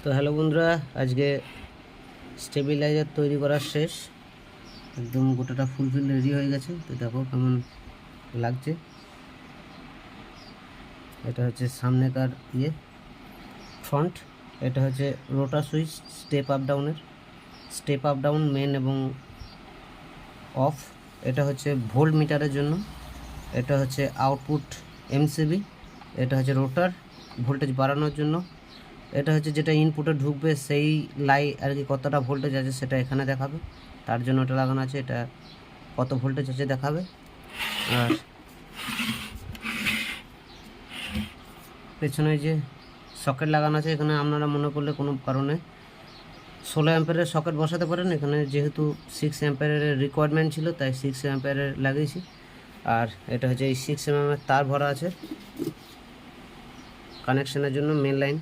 তো হ্যালো বন্ধুরা, আজকে স্টেবিলাইজার তৈরি করা শেষ, একদম গোটাটা ফুলফিল রেডি হয়ে গেছে। তো দেখো কেমন লাগছে। এটা হচ্ছে সামনেকার ফ্রন্ট, এটা হচ্ছে rotor switch step up down main এবং অফ। এটা হচ্ছে ভোল্ট মিটারের জন্য, এটা হচ্ছে আউটপুট এমসিবি, এটা হচ্ছে রোটার ভোল্টেজ বাড়ানোর জন্য, এটা হচ্ছে যেটা ইনপুটে ঢুকবে সেই আর কি কতটা ভোল্টেজ আছে সেটা এখানে দেখাবে, তার জন্য এটা লাগানো আছে। এটা কত ভোল্টেজ আছে দেখাবে। আর পেছনে যে সকেট লাগানো আছে, এখানে আপনারা মনে করলে কোনো কারণে 16 অ্যাম্পিয়ারের সকেট বসাতে পারেন। এখানে যেহেতু 6 অ্যাম্পিয়ারের রিকোয়ারমেন্ট ছিল তাই 6 অ্যাম্পিয়ারের লাগিয়েছি। আর এটা হচ্ছে এই 6 mm তার ভরা আছে কানেকশনের জন্য মেন লাইন।